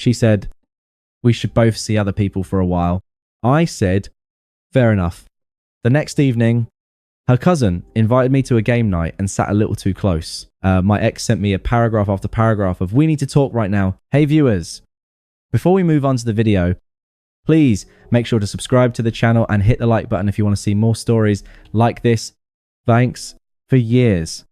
She said, we should both see other people for a while. I said, fair enough. The next evening, her cousin invited me to a game night and sat a little too close. My ex sent me a paragraph after paragraph of, we need to talk right now. Hey viewers, before we move on to the video, please make sure to subscribe to the channel and hit the like button if you want to see more stories like this. Thanks for years.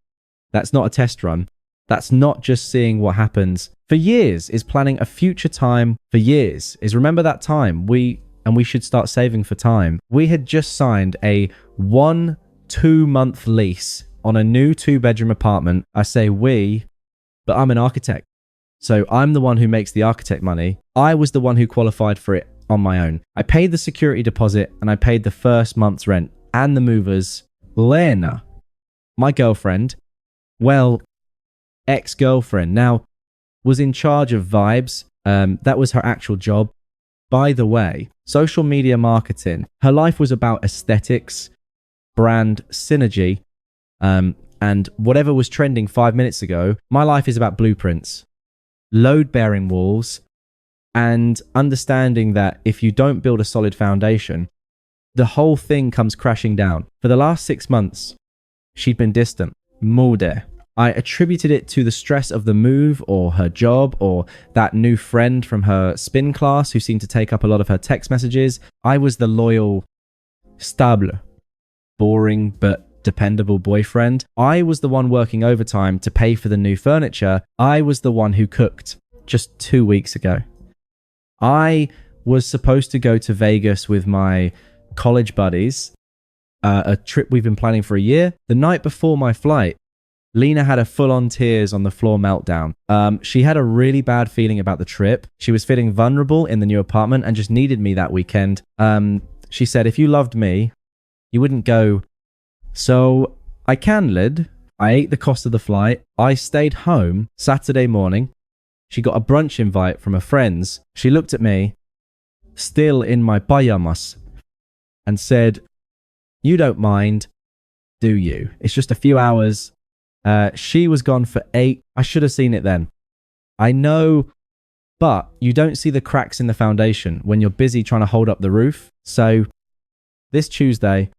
That's not a test run. That's not just seeing what happens. For years is planning a future time. For years is remember that time. We should start saving for time. We had just signed a 1-2 month lease on a new 2-bedroom apartment. I say we, but I'm an architect. So I'm the one who makes the architect money. I was the one who qualified for it on my own. I paid the security deposit and I paid the first month's rent and the movers. Lena, my girlfriend, well, ex-girlfriend, now was in charge of vibes. That was her actual job. By the way, social media marketing. Her life was about aesthetics, brand synergy, and whatever was trending 5 minutes ago. My life is about blueprints, load-bearing walls, and understanding that if you don't build a solid foundation, the whole thing comes crashing down. For the last 6 months, she'd been distant. Mode. I attributed it to the stress of the move or her job or that new friend from her spin class who seemed to take up a lot of her text messages. I was the loyal, stable, boring but dependable boyfriend. I was the one working overtime to pay for the new furniture. I was the one who cooked just 2 weeks ago. I was supposed to go to Vegas with my college buddies, a trip we've been planning for a year. The night before my flight, Lena had a full-on tears on the floor meltdown. She had a really bad feeling about the trip. She was feeling vulnerable in the new apartment and just needed me that weekend. She said, if you loved me, you wouldn't go. So I canned. I ate the cost of the flight. I stayed home Saturday morning. She got a brunch invite from her friends. She looked at me, still in my pajamas, and said, you don't mind, do you? It's just a few hours. She was gone for 8. I should have seen it then. I know, but you don't see the cracks in the foundation when you're busy trying to hold up the roof. So this Tuesday,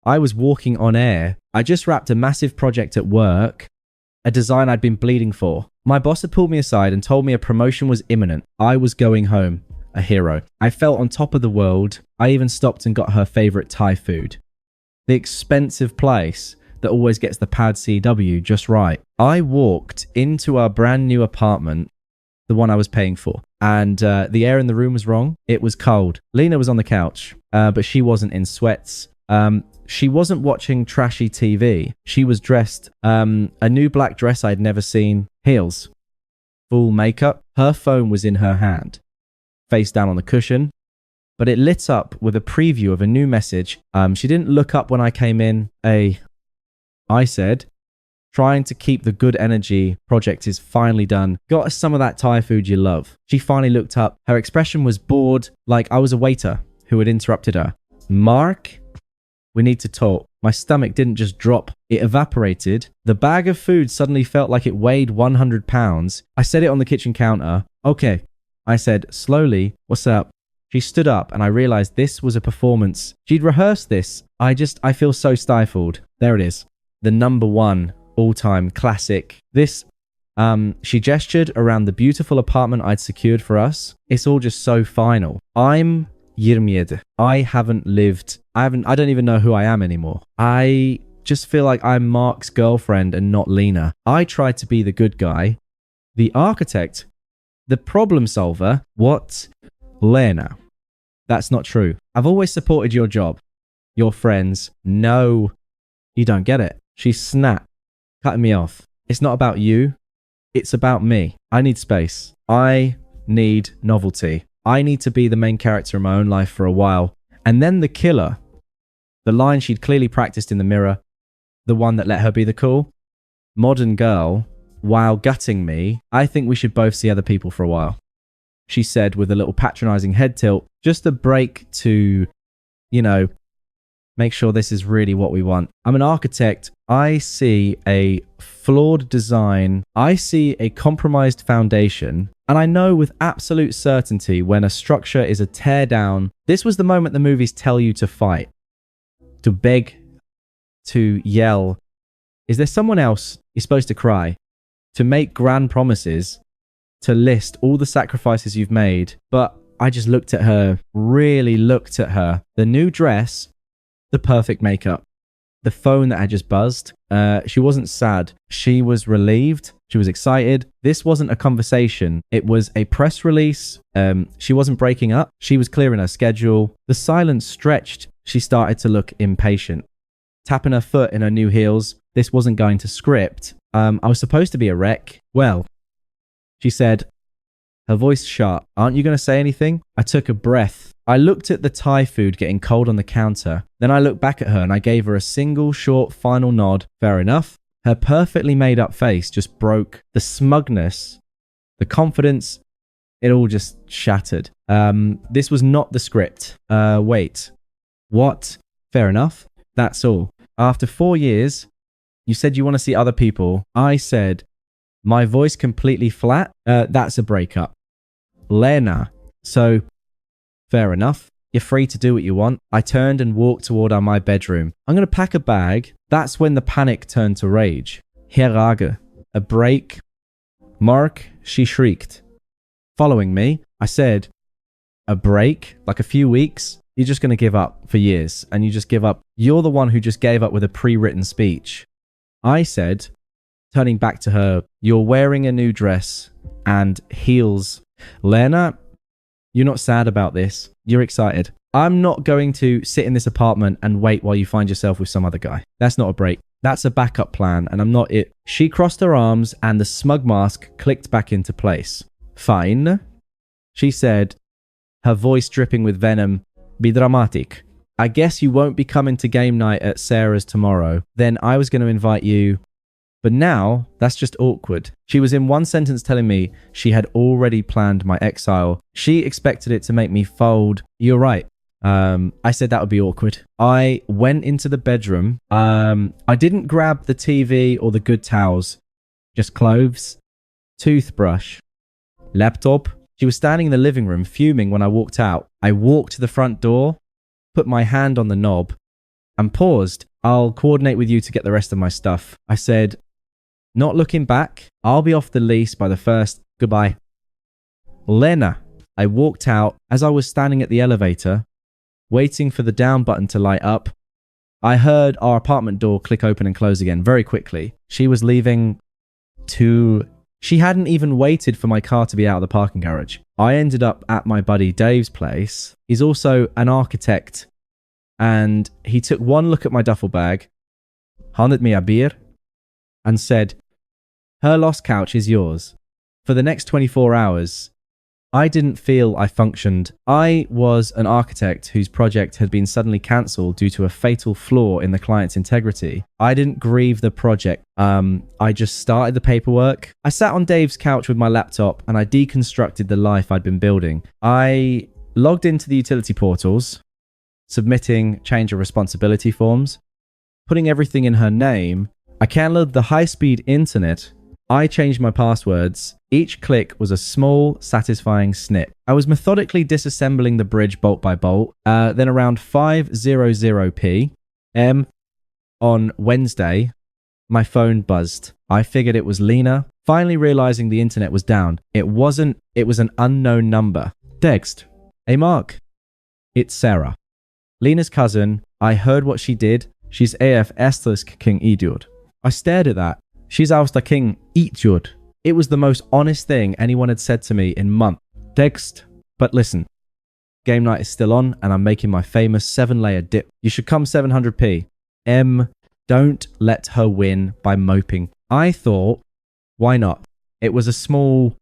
I was walking on air. I just wrapped a massive project at work, a design I'd been bleeding for. My boss had pulled me aside and told me a promotion was imminent. I was going home, a hero. I felt on top of the world. I even stopped and got her favorite Thai food. The expensive place that always gets the pad CW just right. I walked into our brand new apartment, the one I was paying for, and the air in the room was wrong. It was cold. Lena was on the couch, but she wasn't in sweats. She wasn't watching trashy TV. She was dressed, a new black dress I'd never seen, heels, full makeup. Her phone was in her hand, face down on the cushion, but it lit up with a preview of a new message. She didn't look up when I came in. I said, trying to keep the good energy, project is finally done. Got us some of that Thai food you love. She finally looked up. Her expression was bored, like I was a waiter who had interrupted her. Mark, we need to talk. My stomach didn't just drop, it evaporated. The bag of food suddenly felt like it weighed 100 pounds. I set it on the kitchen counter. Okay, I said, slowly, what's up? She stood up and I realized this was a performance. She'd rehearsed this. I feel so stifled. There it is. The #1 all-time classic. This, she gestured around the beautiful apartment I'd secured for us. It's all just so final. I'm Yirmied. I haven't lived. I don't even know who I am anymore. I just feel like I'm Mark's girlfriend and not Lena. I tried to be the good guy, the architect, the problem solver. What? Lena. That's not true. I've always supported your job, your friends. No, you don't get it. She snapped, cutting me off. It's not about you. It's about me. I need space. I need novelty. I need to be the main character in my own life for a while. And then the killer, the line she'd clearly practiced in the mirror, the one that let her be the cool, modern girl, while gutting me, I think we should both see other people for a while. She said with a little patronizing head tilt, just a break to, make sure this is really what we want. I'm an architect. I see a flawed design. I see a compromised foundation. And I know with absolute certainty when a structure is a tear down. This was the moment the movies tell you to fight, to beg, to yell. Is there someone else you're supposed to cry? To make grand promises, to list all the sacrifices you've made. But I just looked at her, really looked at her. The new dress, the perfect makeup, the phone that had just buzzed. She wasn't sad. She was relieved. She was excited. This wasn't a conversation. It was a press release. She wasn't breaking up. She was clear in her schedule. The silence stretched. She started to look impatient. Tapping her foot in her new heels. This wasn't going to script. I was supposed to be a wreck. Well, she said, her voice sharp. Aren't you going to say anything? I took a breath. I looked at the Thai food getting cold on the counter. Then I looked back at her and I gave her a single short final nod. Fair enough. Her perfectly made up face just broke. The smugness, the confidence, it all just shattered. This was not the script. Wait. What? Fair enough. That's all. After 4 years, you said you want to see other people. I said, my voice completely flat. That's a breakup. Lena. So, fair enough. You're free to do what you want. I turned and walked toward my bedroom. I'm going to pack a bag. That's when the panic turned to rage. Herrage. A break. Mark, she shrieked. Following me, I said, a break? Like a few weeks? You're just going to give up for years. And you just give up. You're the one who just gave up with a pre-written speech. I said, turning back to her, you're wearing a new dress and heels. Lena, you're not sad about this. You're excited. I'm not going to sit in this apartment and wait while you find yourself with some other guy. That's not a break. That's a backup plan, and I'm not it. She crossed her arms and the smug mask clicked back into place. Fine, she said, her voice dripping with venom. Be dramatic. I guess you won't be coming to game night at Sarah's tomorrow. Then I was going to invite you. But now, that's just awkward. She was in one sentence telling me she had already planned my exile. She expected it to make me fold. You're right. I said that would be awkward. I went into the bedroom. I didn't grab the TV or the good towels. Just clothes, toothbrush, laptop. She was standing in the living room fuming when I walked out. I walked to the front door, put my hand on the knob, and paused. I'll coordinate with you to get the rest of my stuff. I said, not looking back, I'll be off the lease by the 1st. Goodbye. Lena. I walked out. As I was standing at the elevator, waiting for the down button to light up, I heard our apartment door click open and close again very quickly. She was leaving She hadn't even waited for my car to be out of the parking garage. I ended up at my buddy Dave's place. He's also an architect. And he took one look at my duffel bag, handed me a beer, and said, her lost couch is yours. For the next 24 hours, I didn't feel I functioned. I was an architect whose project had been suddenly cancelled due to a fatal flaw in the client's integrity. I didn't grieve the project. I just started the paperwork. I sat on Dave's couch with my laptop and I deconstructed the life I'd been building. I logged into the utility portals, submitting change of responsibility forms, putting everything in her name. I downloaded the high-speed internet. I changed my passwords. Each click was a small, satisfying snip. I was methodically disassembling the bridge bolt by bolt. Then around 5:00 p.m. on Wednesday, my phone buzzed. I figured it was Lena. Finally realizing the internet was down. It wasn't. It was an unknown number. Text. Hey Mark. It's Sarah. Lena's cousin. I heard what she did. She's AF Asterisk King Idiot. I stared at that. She's Alster King Idiot. It was the most honest thing anyone had said to me in months. Text. But listen. Game night is still on and I'm making my famous 7-layer dip. You should come 700p. Don't let her win by moping. I thought, why not? It was a small,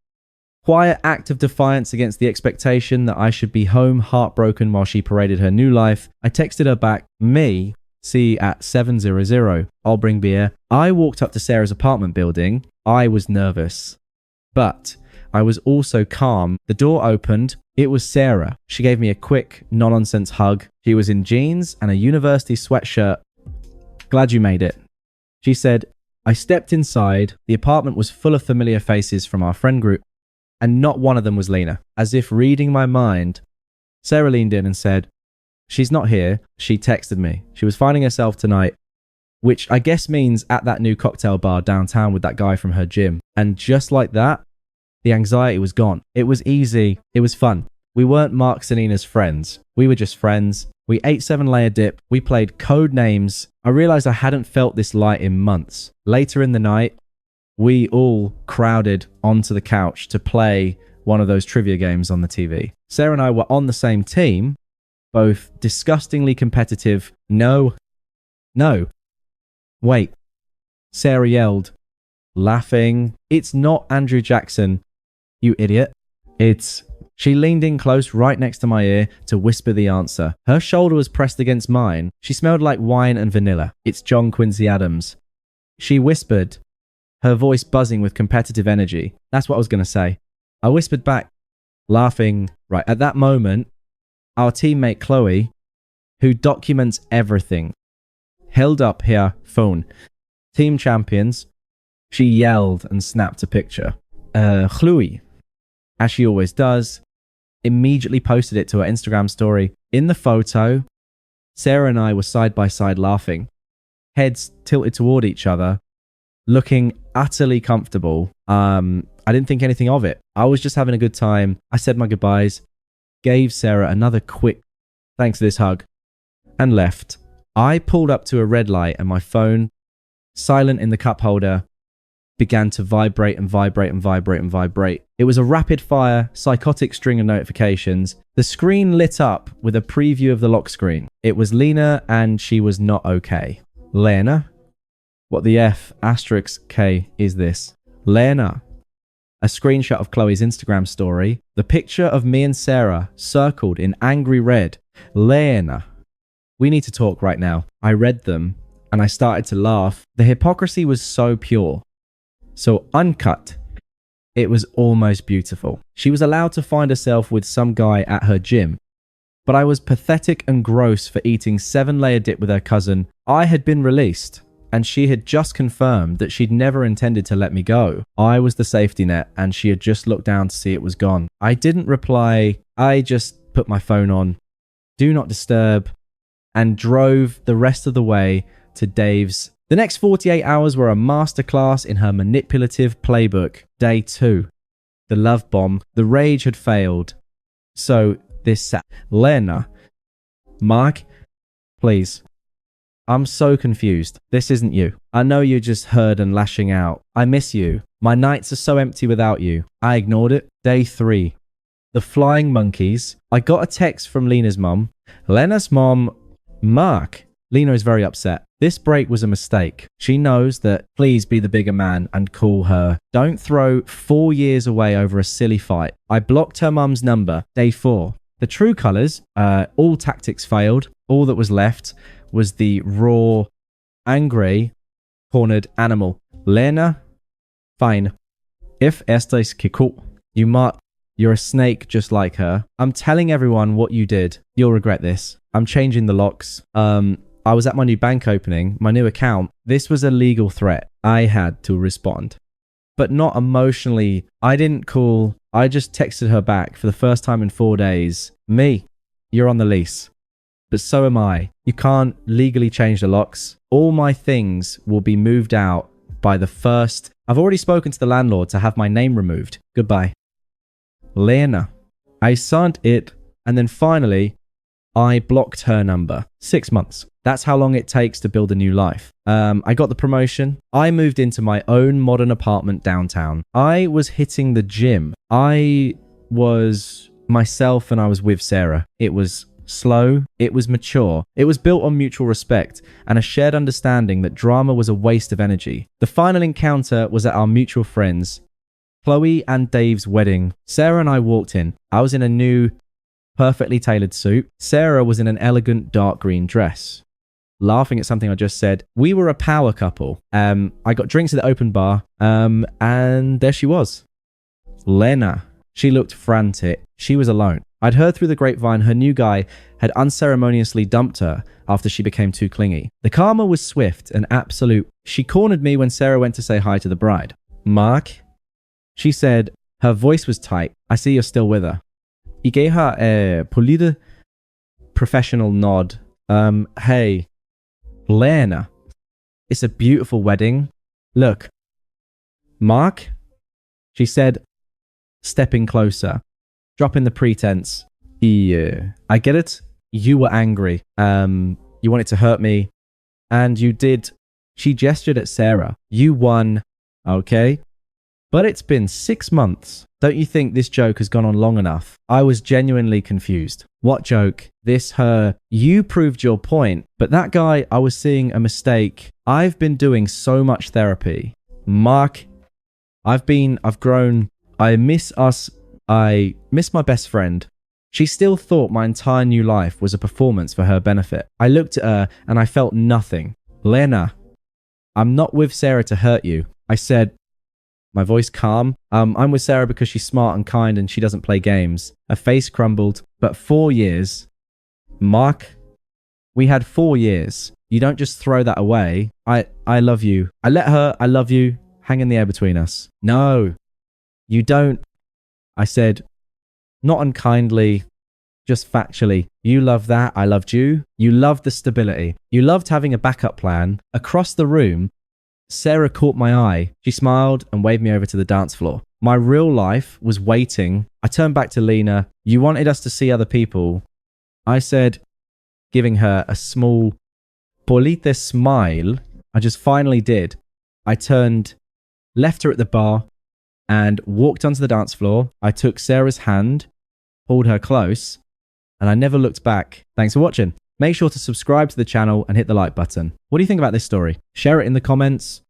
quiet act of defiance against the expectation that I should be home heartbroken while she paraded her new life. I texted her back, me, see at 700. I'll bring beer. I walked up to Sarah's apartment building. I was nervous, but I was also calm. The door opened. It was Sarah. She gave me a quick, no-nonsense hug. She was in jeans and a university sweatshirt. Glad you made it. She said, I stepped inside. The apartment was full of familiar faces from our friend group, and not one of them was Lena. As if reading my mind, Sarah leaned in and said, she's not here. She texted me. She was finding herself tonight, which I guess means at that new cocktail bar downtown with that guy from her gym. And just like that, the anxiety was gone. It was easy. It was fun. We weren't Mark and Nina's friends. We were just friends. We ate 7-layer dip. We played code names. I realized I hadn't felt this light in months. Later in the night, we all crowded onto the couch to play one of those trivia games on the TV. Sarah and I were on the same team, both disgustingly competitive. No. Wait. Sarah yelled, laughing. It's not Andrew Jackson, you idiot. She leaned in close right next to my ear to whisper the answer. Her shoulder was pressed against mine. She smelled like wine and vanilla. It's John Quincy Adams. She whispered, her voice buzzing with competitive energy. That's what I was going to say. I whispered back, laughing. Right at that moment, our teammate Chloe, who documents everything, held up her phone. Team champions. She yelled and snapped a picture. Chloe, as she always does, immediately posted it to her Instagram story. In the photo, Sarah and I were side by side laughing, heads tilted toward each other, looking utterly comfortable. I didn't think anything of it. I was just having a good time. I said my goodbyes, gave Sarah another quick thanks for this hug, and left. I pulled up to a red light and my phone, silent in the cup holder, began to vibrate and vibrate and vibrate and vibrate. It was a rapid-fire, psychotic string of notifications. The screen lit up with a preview of the lock screen. It was Lena, and she was not okay. Lena? What the F asterisk K is this? Lena. A screenshot of Chloe's Instagram story. The picture of me and Sarah circled in angry red. Lena. We need to talk right now. I read them, and I started to laugh. The hypocrisy was so pure, so uncut. It was almost beautiful. She was allowed to find herself with some guy at her gym, but I was pathetic and gross for eating 7-layer dip with her cousin. I had been released, and she had just confirmed that she'd never intended to let me go. I was the safety net, and she had just looked down to see it was gone. I didn't reply. I just put my phone on, do not disturb, and drove the rest of the way to Dave's. The next 48 hours were a masterclass in her manipulative playbook. Day 2. The love bomb. The rage had failed. So this Lena. Mark, please. I'm so confused. This isn't you. I know you're just hurt and lashing out. I miss you. My nights are so empty without you. I ignored it. Day 3. The flying monkeys. I got a text from Lena's mom. Lena's mom, Mark. Lena is very upset. This break was a mistake. She knows that. Please be the bigger man and call her. Don't throw 4 years away over a silly fight. I blocked her mum's number. Day 4. The true colors. All tactics failed. All that was left was the raw, angry, cornered animal. Lena, fine. If estáis que cool. You're a snake just like her. I'm telling everyone what you did. You'll regret this. I'm changing the locks. I was at my new bank opening, my new account. This was a legal threat. I had to respond. But not emotionally. I didn't call. I just texted her back for the first time in 4 days. Me, you're on the lease. But so am I. You can't legally change the locks. All my things will be moved out by the 1st. I've already spoken to the landlord to have my name removed. Goodbye. Lena. I signed it, and then finally, I blocked her number. 6 months. That's how long it takes to build a new life. I got the promotion. I moved into my own modern apartment downtown. I was hitting the gym. I was myself and I was with Sarah. It was slow. It was mature. It was built on mutual respect and a shared understanding that drama was a waste of energy. The final encounter was at our mutual friends, Chloe and Dave's wedding. Sarah and I walked in. I was in a new, perfectly tailored suit. Sarah was in an elegant dark green dress. Laughing at something I just said. We were a power couple. I got drinks at the open bar, and there she was. Lena. She looked frantic. She was alone. I'd heard through the grapevine her new guy had unceremoniously dumped her after she became too clingy. The karma was swift and absolute. She cornered me when Sarah went to say hi to the bride. Mark? She said. Her voice was tight. I see you're still with her. I gave her a polite, professional nod. Hey, Lena. It's a beautiful wedding. Look. Mark? She said, stepping closer, dropping the pretense. Yeah, I get it. You were angry. You wanted to hurt me. And you did. She gestured at Sarah. You won. Okay. But it's been 6 months. Don't you think this joke has gone on long enough? I was genuinely confused. What joke? This, her. You proved your point. But that guy, I was seeing a mistake. I've been doing so much therapy. Mark, I've grown. I miss us. I miss my best friend. She still thought my entire new life was a performance for her benefit. I looked at her and I felt nothing. Lena, I'm not with Sarah to hurt you. I said, my voice calm. I'm with Sarah because she's smart and kind and she doesn't play games. Her face crumbled. But 4 years. Mark, we had 4 years. You don't just throw that away. I love you. I let her, I love you, hang in the air between us. No, you don't. I said, not unkindly, just factually. You love that. I loved you. You loved the stability. You loved having a backup plan. Across the room, Sarah caught my eye. She smiled and waved me over to the dance floor. My real life was waiting. I turned back to Lena. You wanted us to see other people. I said, giving her a small, polite smile. I just finally did. I turned, left her at the bar, and walked onto the dance floor. I took Sarah's hand, pulled her close, and I never looked back. Thanks for watching. Make sure to subscribe to the channel and hit the like button. What do you think about this story? Share it in the comments.